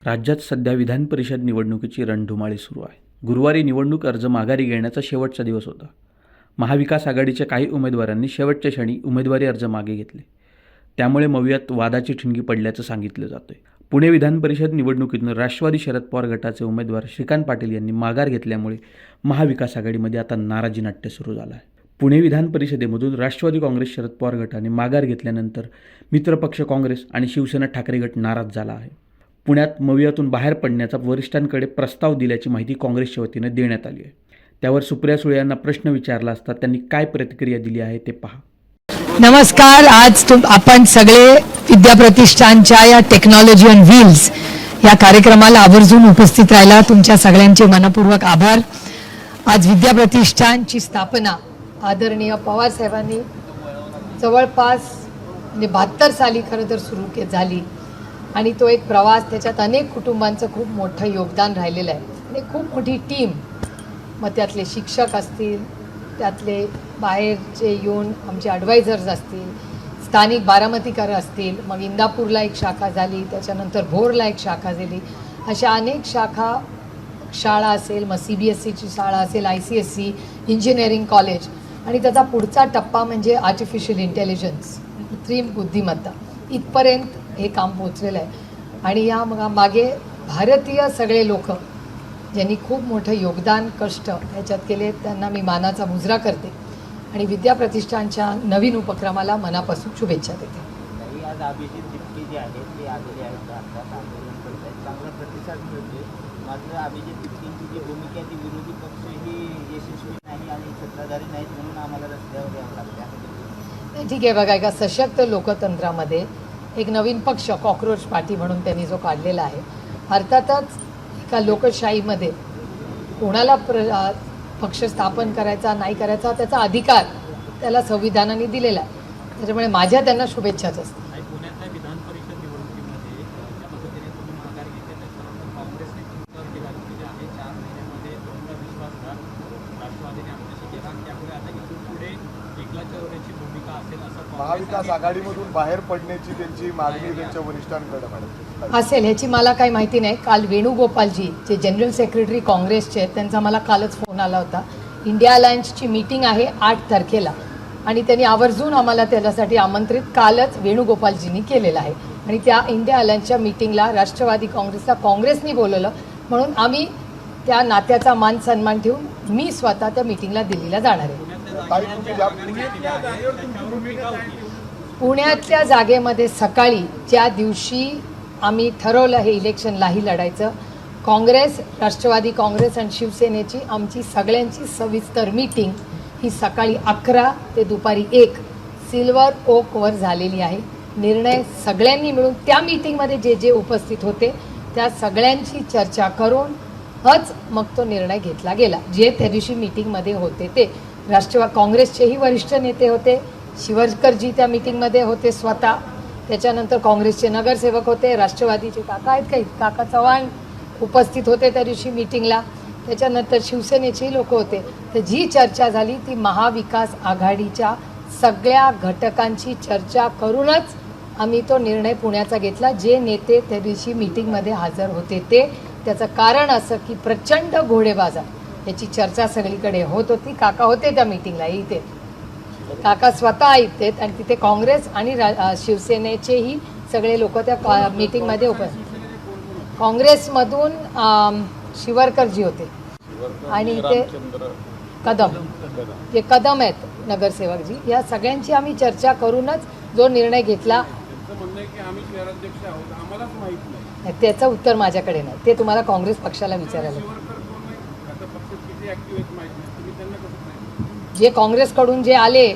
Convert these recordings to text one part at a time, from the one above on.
राज्यात सध्या विधान परिषद निवडणुकीची रणधुमाळी सुरू आहे. गुरुवारी निवडणूक अर्ज माघारी घेण्याचा शेवटचा दिवस होता. महाविकास आघाडीच्या काही उमेदवारांनी शेवटच्या क्षणी उमेदवारी अर्ज मागे घेतले. त्यामुळे मवियात वादाची ठिणगी पडल्याचं सांगितलं जातंय. पुणे विधान परिषद निवडणुकीतून राष्ट्रवादी शरद पवार गटाचे उमेदवार श्रीकांत पाटील यांनी माघार घेतल्यामुळे महाविकास आघाडीमध्ये आता नाराजी नाट्य सुरू झालं आहे. पुणे विधान परिषदेमधून राष्ट्रवादी काँग्रेस शरद पवार गटाने माघार घेतल्यानंतर मित्रपक्ष काँग्रेस आणि शिवसेना ठाकरे गट नाराज झाला आहे. पुण्यात मवियातून बाहेर पडण्याचा वरिष्ठांकडे प्रस्ताव दिल्याची माहिती काँग्रेसच्या वतीने देण्यात आली आहे. त्यावर सुप्रिया सुळे यांना प्रश्न विचारला असता त्यांनी काय प्रतिक्रिया दिली आहे ते पहा. नमस्कार. आज आपण सगळे विद्याप्रतिष्ठानच्या या टेक्नॉलॉजी ऑन व्हील्स या कार्यक्रमाला आवर्जून उपस्थित राहिला. तुमच्या सगळ्यांचे मनपूर्वक आभार. आज विद्याप्रतिष्ठानची स्थापना आदरणीय पवार साहेबांनी जवळपास 72 साली खरं तर सुरू झाली आणि तो एक प्रवास, त्याच्यात अनेक कुटुंबांचं खूप मोठं योगदान राहिलेलं आहे आणि खूप मोठी टीम. मग त्यातले शिक्षक असतील, त्यातले बाहेरचे येऊन आमचे ॲडवायझर्स असतील, स्थानिक बारामतीकर असतील, मग इंदापूरला एक शाखा झाली, त्याच्यानंतर भोरला एक शाखा झाली, अशा अनेक शाखा शाळा असेल, मग CBSEची शाळा असेल, ICSE, इंजिनिअरिंग कॉलेज आणि त्याचा पुढचा टप्पा म्हणजे आर्टिफिशियल इंटेलिजन्स, कृत्रिम बुद्धिमत्ता, इथपर्यंत हे काम पोचलेलं आहे. आणि या मागे भारतीय सगळे लोक ज्यांनी खूप मोठं योगदान, कष्ट ह्याच्यात केले, त्यांना मी मानाचा मुजरा करते आणि विद्याप्रतिष्ठानच्या नवीन उपक्रमाला मनापासून शुभेच्छा देते. आज अभिजित तिप्के जे आहेत ते आलेले आहेत, आता आंदोलन करत आहेत, चांगला प्रतिसाद मिळतोय. मात्र अभिजित तिप्केंची जी भूमिका ती विरोधी पक्ष ही यशस्वी नाही आणि सत्ताधारी नाहीत म्हणून आम्हाला रस्त्यावर यावं लागतं. ठीक आहे, बघा, एका सशक्त लोकतंत्रामध्ये एक नवीन पक्ष कॉक्रोच पार्टी म्हणून त्यांनी जो काढलेला आहे, अर्थातच एका लोकशाहीमध्ये कोणाला पक्ष स्थापन करायचा नाही करायचा त्याचा अधिकार त्याला संविधानाने दिलेला आहे. त्याच्यामुळे माझ्या त्यांना शुभेच्छाच असतात. पुण्यातल्या विधान परिषद निवडणुकीमध्ये ज्या पद्धतीने तुम्ही माघार घेतली त्याच्यानंतर काँग्रेसने उत्तर दिला की जे आहे 4 महिन्यामध्ये तुमचा विश्वासघात राष्ट्रवादीने आमच्याशी केला आणि त्यामुळे आता इथून पुढे एकला चौऱ्याची भूमिका असेल असं महाविकास आघाडीमधून बाहेर पडण्याची त्यांची मागणी त्यांच्या वरिष्ठांकडे असेल ह्याची मला काही माहिती नाही. काल वेणुगोपालजी जे जनरल सेक्रेटरी काँग्रेसचे आहेत, त्यांचा मला कालच फोन आला होता. इंडिया अलायन्सची मीटिंग आहे 8 तारखेला आणि त्यांनी आवर्जून आम्हाला त्याच्यासाठी आमंत्रित कालच वेणुगोपालजींनी केलेलं आहे आणि त्या इंडिया अलायन्सच्या मीटिंगला राष्ट्रवादी काँग्रेसनी बोलवलं म्हणून आम्ही त्या नात्याचा मान सन्मान ठेवून मी स्वतः त्या मीटिंगला दिल्लीला जाणार आहे. पुण्यातल्या जागेमध्ये सकाळी ज्या दिवशी आम्ही ठरवलं हे इलेक्शनलाही लढायचं, काँग्रेस, राष्ट्रवादी काँग्रेस आणि शिवसेनेची आमची सगळ्यांची सविस्तर मीटिंग ही सकाळी 11 ते दुपारी 1 सिल्वर ओकवर झालेली आहे. निर्णय सगळ्यांनी मिळून त्या मीटिंगमध्ये जे जे उपस्थित होते त्या सगळ्यांची चर्चा करूनच मग तो निर्णय घेतला गेला. जे त्या दिवशी मीटिंगमध्ये होते ते काँग्रेसचेही वरिष्ठ नेते होते, शिवरकरजी त्या मीटिंगमध्ये होते स्वतः, त्याच्यानंतर काँग्रेसचे नगरसेवक होते, राष्ट्रवादीचे काका आहेत काही, काका चव्हाण उपस्थित होते त्या दिवशी मीटिंगला, त्याच्यानंतर शिवसेनेचेही लोक होते. तर जी चर्चा झाली ती महाविकास आघाडीच्या सगळ्या घटकांची चर्चा करूनच आम्ही तो निर्णय पुण्याचा घेतला. जे नेते त्या दिवशी मीटिंगमध्ये हजर होते ते, त्याचं कारण असं की प्रचंड घोडेबाजार याची चर्चा सगळीकडे होत होती. काका होते त्या मीटिंगला, इथे काका स्वतः इथे आणि तिथे काँग्रेस आणि शिवसेनेचेही सगळे लोक त्या मीटिंगमध्ये उपस्थित. काँग्रेसमधून शिवरकरजी होते आणि इथे कदम आहेत नगरसेवकजी. या सगळ्यांची आम्ही चर्चा करूनच जो निर्णय घेतला, त्याचं उत्तर माझ्याकडे नाही, ते तुम्हाला काँग्रेस पक्षाला विचारायला. जे काँग्रेसकडून जे आले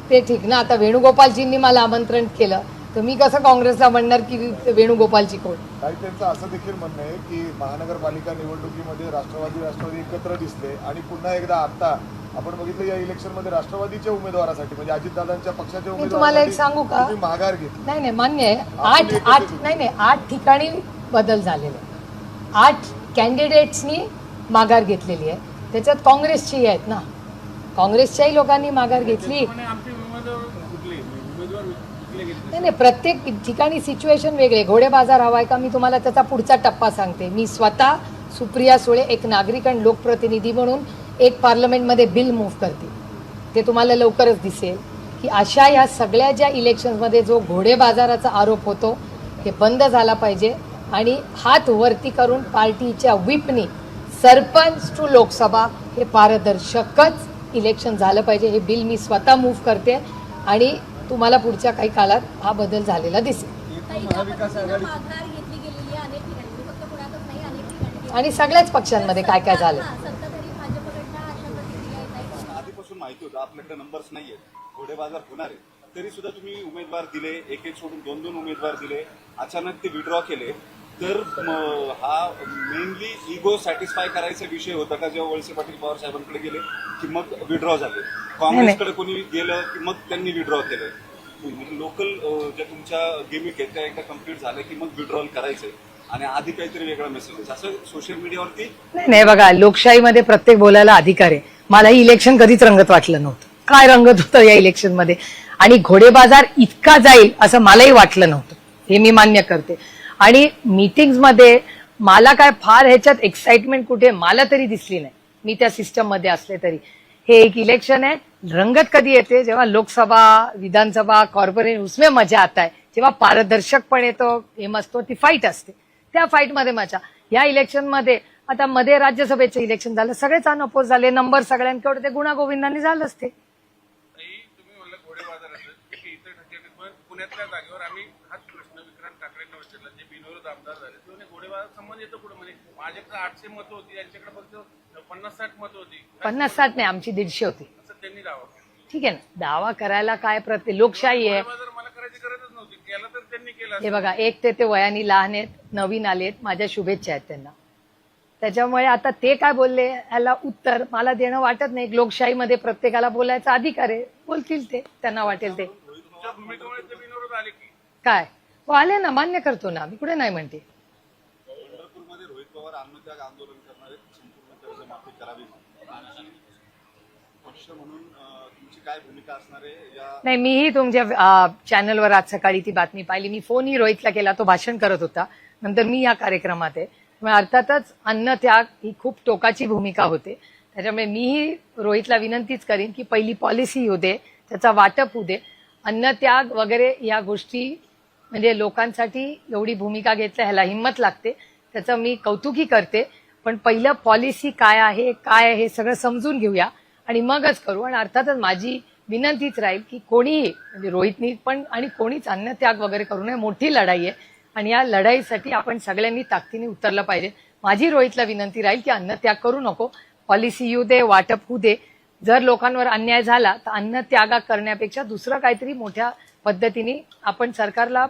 ते ठीक ना. आता वेणुगोपालजींनी मला आमंत्रण केलं तर मी कसं काँग्रेसला म्हणणार की वेणुगोपालजी कोण. काही त्यांचं असं देखील म्हणणं आहे की महानगरपालिका निवडणुकीमध्ये राष्ट्रवादी एकत्र दिसले आणि पुन्हा एकदा आता आपण बघितलं या इलेक्शनमध्ये राष्ट्रवादीच्या उमेदवारासाठी म्हणजे अजितदादांच्या पक्षाच्या मी तुम्हाला एक सांगू का, माघार घेतली. नाही मान्य आहे. 8 ठिकाणी बदल झालेले, 8 कॅन्डिडेट्सनी माघार घेतलेली आहे. त्याच्यात काँग्रेसचीही आहेत ना, काँग्रेसच्याही लोकांनी माघार घेतली. नाही नाही, प्रत्येक ठिकाणी सिच्युएशन वेगळे. घोडे बाजार हवाय का, मी तुम्हाला त्याचा पुढचा टप्पा सांगते. मी स्वतः सुप्रिया सुळे एक नागरिक आणि लोकप्रतिनिधी म्हणून एक पार्लमेंटमध्ये बिल मूव्ह करते. ते तुम्हाला लवकरच दिसेल की अशा ह्या सगळ्या ज्या इलेक्शन्समध्ये जो घोडे बाजाराचा आरोप होतो हे बंद झाला पाहिजे आणि हात वरती करून पार्टीच्या व्हिपनी सरपंच टू लोकसभा हे पारदर्शकच इलेक्शन झालं पाहिजे. हे बिल मी स्वतः मूव्ह करते आणि तुम्हाला पुढच्या काही काळात हा बदल झालेला दिसेल. महाविकास आघाडी माघार घेतली गेलेली आहे अनेक ठिकाणी, फक्त पुण्यातच नाही अनेक ठिकाणी. आणि सगळ्याच पक्षांमध्ये काय काय झालं. सत्ताधारी भाजपकडनं अशा प्रतिक्रिया येत आहेत. आधीपासून माहिती होतं आपल्याकडे नंबर्स नाहीये, घोडे बाजार होणार आहे, तरी सुद्धा तुम्ही उमेदवार दिले, एक एक सोडून दोन दोन उमेदवार दिले, अचानक ते विड्रॉ केले. तर हा मेनली इगो सॅटिस्फाय करायचा विषय होता का जेव्हा वळसे पाटील पवार साहेबांकडे गेले की मग विड्रॉ झाले, काँग्रेसकडे कोणी गेलं की मग त्यांनी विड्रॉ केलं. म्हणजे लोकल ज्या तुमच्या गेमिक आहेत त्या एकदा कम्प्लीट झाल्या की मग विड्रॉल करायचंय आणि आधी काहीतरी वेगळा मेसेज असं सोशल मीडियावरती. नाही बघा, लोकशाहीमध्ये प्रत्येक बोलायला अधिकार आहे. मला ही इलेक्शन कधीच रंगत वाटलं नव्हतं. काय रंगत होतं या इलेक्शनमध्ये, आणि घोडे बाजार इतका जाईल असं मलाही वाटलं नव्हतं, हे मी मान्य करते. आणि मीटिंग्समध्ये मला काय फार ह्याच्यात एक्साइटमेंट कुठे मला तरी दिसली नाही, मी त्या सिस्टम मध्ये असले तरी. हे एक इलेक्शन आहे, रंगत कधी येते जेव्हा लोकसभा, विधानसभा, कॉर्पोरेशन उसमें मजा आता है, जेव्हा पारदर्शकपण येतो, एम असतो, ती फाईट असते, त्या फाईटमध्ये मजा. या इलेक्शनमध्ये आता मध्ये राज्यसभेचं इलेक्शन झालं, सगळेच अनअपोज झाले, नंबर सगळ्यांकडे ते गुणागोविंदांनी झालं असते. तुम्ही म्हणलं घोडे बाजाराचं की इतर ठिकाणी पण पुण्यातल्या जागेवर आम्ही हाच प्रश्न विक्रांत ठाकरेंना विचारला, जे बिनविरोध आमदार झाले ते म्हणे घोडे बाजार संबंध येतो कुठं. म्हणजे माझ्याकडे 800 मतं होती, यांच्याकडे फक्त 50-60 मतं होती. 50-60 नाही, आमची 150 होती. असं त्यांनी दावा केला. ठीक आहे ना, दावा करायला काय, प्रत्येक लोकशाही आहे. घोडे बाजार मला करायची गरजच नव्हती, केला तर त्यांनी केला. हे बघा, एक ते वयाने लहान आहेत, नवीन आलेत, माझ्या शुभेच्छा आहेत त्यांना. त्याच्यामुळे आता ते काय बोलले ह्याला उत्तर मला देणं वाटत नाही. लोकशाहीमध्ये प्रत्येकाला बोलायचा अधिकार आहे, बोलतील ते, त्यांना वाटेल ते. तुमच्या भूमिकेमुळे ते बिनविरोध आले की काय आले ना, मान्य करतो ना, मी कुठे नाही म्हणते. पंढरपूरमध्ये रोहित पवार अन्नत्याग आंदोलन करणारे, संपूर्ण कर्जमाफी करावी आणि पक्ष म्हणून तुमची काय भूमिका असणार आहे या. नाही, मीही तुमच्या चॅनलवर आज सकाळी ती बातमी पाहिली. मी फोनही रोहितला केला, तो भाषण करत होता. नंतर मी या कार्यक्रमात आहे. अर्थातच अन्नत्याग ही खूप टोकाची भूमिका होते. त्याच्यामुळे मीही रोहितला विनंतीच करीन की पहिली पॉलिसी येऊ दे, त्याचा वाटप होऊ दे. अन्नत्याग वगैरे या गोष्टी म्हणजे लोकांसाठी एवढी भूमिका घेतल्या, ह्याला हिंमत लागते, त्याचं मी कौतुकही करते. पण पहिलं पॉलिसी काय आहे हे सगळं समजून घेऊया आणि मगच करू. आणि अर्थातच माझी विनंतीच राहील की कोणीही म्हणजे रोहितनी पण आणि कोणीच अन्नत्याग वगैरे करू नये. मोठी लढाई आहे आणि या लढाईसाठी आपण सगळ्यांनी ताकदीने उतरलं पाहिजे. माझी रोहितला विनंती राहील की अन्नत्याग करू नको, पॉलिसी येऊ दे, वाटप होऊ दे. जर लोकांवर अन्याय झाला तर अन्नत्याग करण्यापेक्षा दुसरं काहीतरी मोठ्या पद्धतीने आपण सरकारला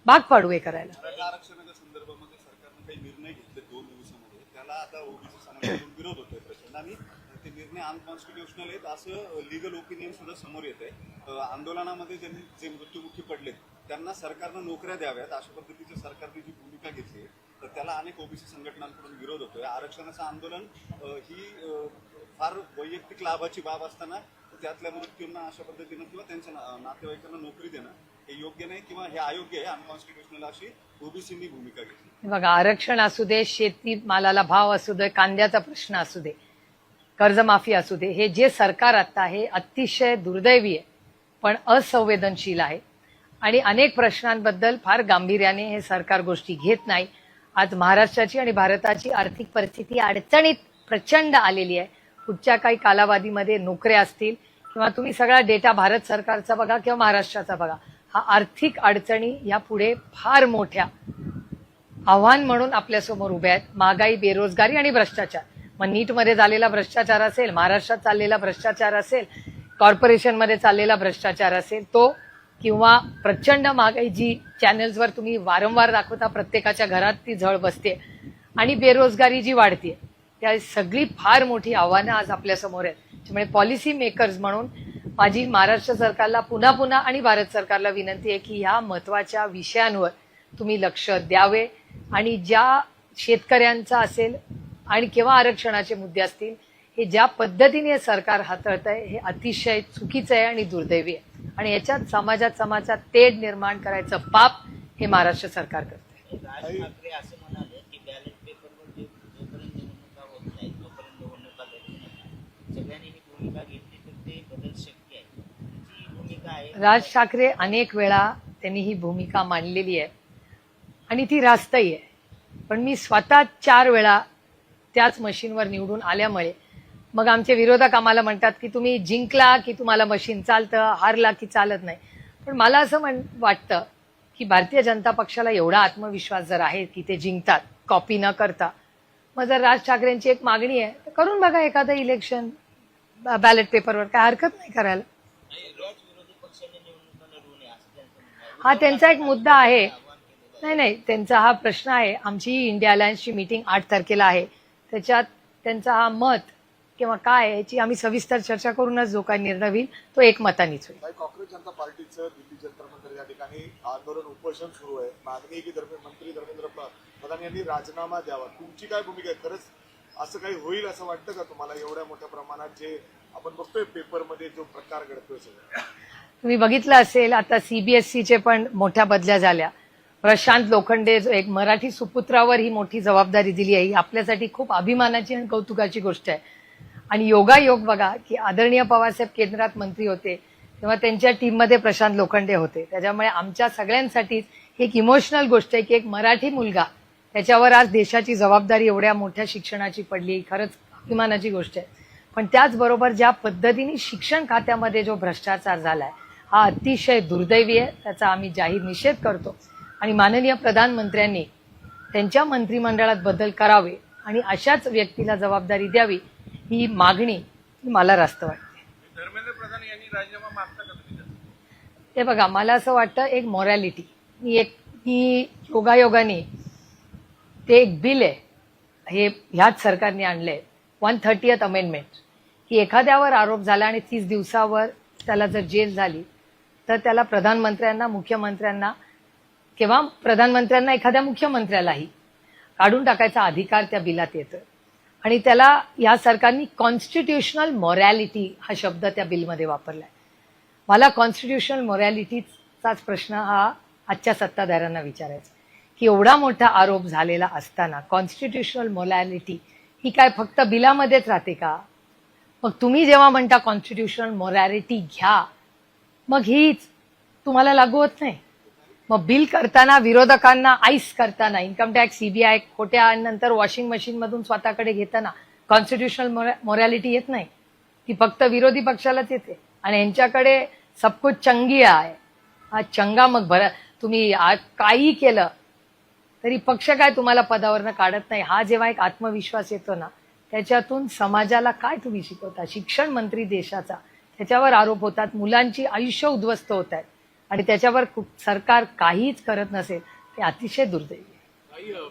भाग पाडू हे करायला. आरक्षणाच्या संदर्भामध्ये सरकारनं काही निर्णय घेतले 2 दिवसामध्ये, त्याला आता ओबीसी समाजातून विरोध होतोय प्रचंड आणि ते निर्णय अनकॉन्स्टिट्युशनल आहेत असं लिगल ओपिनियन सुद्धा समोर येत आहे. आंदोलनामध्ये ज्यांनी जे मृत्युमुखी पडलेत त्यांना सरकारनं नोकऱ्या द्याव्यात अशा पद्धतीची सरकारने जी भूमिका घेतली तर त्याला अनेक ओबीसी संघटनांकडून विरोध होतोय. आरक्षणाचं आंदोलन ही फार वैयक्तिक लाभाची बाब असताना त्यातल्या मृत्यूंना अशा पद्धतीनं किंवा त्यांच्या नातेवाईकांना नोकरी देणं हे योग्य नाही किंवा हे अयोग्य आहे, अनकॉन्स्टिट्युशनल अशी ओबीसीनी भूमिका घेतली. बघा, आरक्षण असू दे, शेती मालाला भाव असू दे, कांद्याचा प्रश्न असू दे, कर्जमाफी असू दे, हे जे सरकार आता आहे अतिशय दुर्दैवी आहे पण असंवेदनशील आहे आणि अनेक प्रश्नांबद्दल फार गांभीर्याने हे सरकार गोष्टी घेत नाही. आज महाराष्ट्राची आणि भारताची आर्थिक परिस्थिती अडचणीत प्रचंड आलेली आहे. पुढच्या काही कालावधीमध्ये नोकऱ्या असतील किंवा तुम्ही सगळा डेटा भारत सरकारचा बघा किंवा महाराष्ट्राचा बघा, हा आर्थिक अडचणी यापुढे फार मोठ्या आव्हान म्हणून आपल्यासमोर उभ्या आहेत. महागाई, बेरोजगारी आणि भ्रष्टाचार. मग नीटमध्ये झालेला भ्रष्टाचार असेल, महाराष्ट्रात चाललेला भ्रष्टाचार असेल, कॉर्पोरेशनमध्ये चाललेला भ्रष्टाचार असेल तो, किंवा प्रचंड महागाई जी चॅनल्सवर तुम्ही वारंवार दाखवता, प्रत्येकाच्या घरात ती झळ बसते, आणि बेरोजगारी जी वाढते, त्या सगळी फार मोठी आव्हानं आज आपल्यासमोर आहेत. त्यामुळे पॉलिसी मेकर्स म्हणून माझी महाराष्ट्र सरकारला पुन्हा आणि भारत सरकारला विनंती आहे की ह्या महत्वाच्या विषयांवर तुम्ही लक्ष द्यावे आणि ज्या शेतकऱ्यांचा असेल आणि किंवा आरक्षणाचे मुद्दे असतील, हे ज्या पद्धतीने सरकार हाताळत आहे हे अतिशय चुकीचं आहे आणि दुर्दैवी आहे. आणि याच्यात समाजात तेढ निर्माण करायचं पाप हे महाराष्ट्र सरकार करते. राज ठाकरे असं म्हणाले की बॅलेट पेपरवर जोपर्यंत निवडणुका होत नाही तोपर्यंत निवडणुका लढू नका. सगळ्यांनी ही भूमिका घेतली तर ते बदल शक्य आहे. जी भूमिका आहे राज ठाकरे अनेक वेळा त्यांनी ही भूमिका मांडलेली आहे आणि ती रास्तही आहे. पण मी स्वतः 4 वेळा त्याच मशीनवर निवडून आल्यामुळे मग आमचे विरोधक आम्हाला म्हणतात की तुम्ही जिंकला की तुम्हाला मशीन चालतं, हारला की चालत नाही. पण मला असं वाटतं की भारतीय जनता पक्षाला एवढा आत्मविश्वास जर आहे की ते जिंकतात कॉपी न करता, मग जर राज ठाकरेंची एक मागणी आहे तर करून बघा एखादं इलेक्शन बॅलेट पेपरवर, काय हरकत नाही करायला. बऱ्याच विरोधी पक्षांनी निवडणुका लढवू नये असं त्यांचं म्हणणं आहे. हा त्यांचा एक मुद्दा आहे. नाही, त्यांचा हा प्रश्न आहे. आमची इंडिया अलायन्सची मीटिंग 8 तारखेला आहे. त्याच्यात त्यांचा हा मत किंवा काय याची आम्ही सविस्तर चर्चा करूनच जो काही निर्णय होईल तो एकमतानेच होईल. काँग्रेस जनता पार्टीचं दिल्ली जंतर मंतर या ठिकाणी आंदोलन उपोषण सुरू आहे. मागणी की मंत्री धर्मेंद्र प्रधान यांनी राजीनामा द्यावा. तुमची काय भूमिका आहे? खरंच असं काही होईल असं वाटतं का तुम्हाला? एवढ्या मोठ्या प्रमाणात जे आपण बघतोय पेपरमध्ये जो प्रकार घडतोय सगळं, तुम्ही बघितलं असेल आता CBSEचे पण मोठ्या बदल्या झाल्या. प्रशांत लोखंडे जो एक मराठी सुपुत्रावर ही मोठी जबाबदारी दिली आहे, ही आपल्यासाठी खूप अभिमानाची आणि कौतुकाची गोष्ट आहे. आणि योगायोग बघा की आदरणीय पवारसाहेब केंद्रात मंत्री होते तेव्हा त्यांच्या टीममध्ये प्रशांत लोखंडे होते. त्याच्यामुळे आमच्या सगळ्यांसाठीच एक इमोशनल गोष्ट आहे की एक मराठी मुलगा त्याच्यावर आज देशाची जबाबदारी एवढ्या मोठ्या शिक्षणाची पडली, खरंच अभिमानाची गोष्ट आहे. पण त्याचबरोबर ज्या पद्धतीने शिक्षण खात्यामध्ये जो भ्रष्टाचार झालाय हा अतिशय दुर्दैवी आहे. त्याचा आम्ही जाहीर निषेध करतो आणि माननीय प्रधानमंत्र्यांनी त्यांच्या मंत्रिमंडळात बदल करावे आणि अशाच व्यक्तीला जबाबदारी द्यावी ही मागणी मला रास्त वाटते. धर्मेंद्र प्रधान यांनी राजीनामा मागता का तुम्ही त्याचा? हे बघा, मला असं वाटतं एक मॉरॅलिटी ही योगायोगाने ते एक बिल आहे हे ह्याच सरकारने आणलंय 130th अमेंडमेंट, की एखाद्यावर आरोप झाला आणि 30 दिवसावर त्याला जर जेल झाली तर त्याला प्रधानमंत्र्यांना, मुख्यमंत्र्यांना किंवा प्रधानमंत्र्यांना एखाद्या मुख्यमंत्र्यालाही काढून टाकायचा अधिकार त्या बिलात येतो. आणि त्याला या सरकारने कॉन्स्टिट्यूशनल मॉरॅलिटी हा शब्द त्या बिलमध्ये वापरलाय. मला कॉन्स्टिट्यूशनल मॉरॅलिटीचाच प्रश्न हा आजच्या सत्ताधाऱ्यांना विचारायचा की एवढा मोठा आरोप झालेला असताना कॉन्स्टिट्यूशनल मॉरॅलिटी ही काय फक्त बिलामध्येच राहते का? मग तुम्ही जेव्हा म्हणता कॉन्स्टिट्यूशनल मॉरॅलिटी घ्या, मग हीच तुम्हाला लागू होत नाही. मग बिल करताना विरोधकांना आईस करताना, इन्कम टॅक्स, CBI खोट्या आणि नंतर वॉशिंग मशीन मधून स्वतःकडे घेताना कॉन्स्टिट्यूशनल मॉरॅलिटी येत नाही, ती फक्त विरोधी पक्षालाच येते. आणि यांच्याकडे सब कुछ चंगी आहे. हा चंगा मग तुम्ही काही केलं तरी पक्ष काय तुम्हाला पदावरनं काढत नाही. हा जेव्हा एक आत्मविश्वास येतो ना, त्याच्यातून समाजाला काय तुम्ही शिकवता? शिक्षण मंत्री देशाचा त्याच्यावर आरोप होतात, मुलांची आयुष्य उद्ध्वस्त होत आहेत आणि त्याच्यावर सरकार काहीच करत नसेल ते अतिशय दुर्दैवी आहे.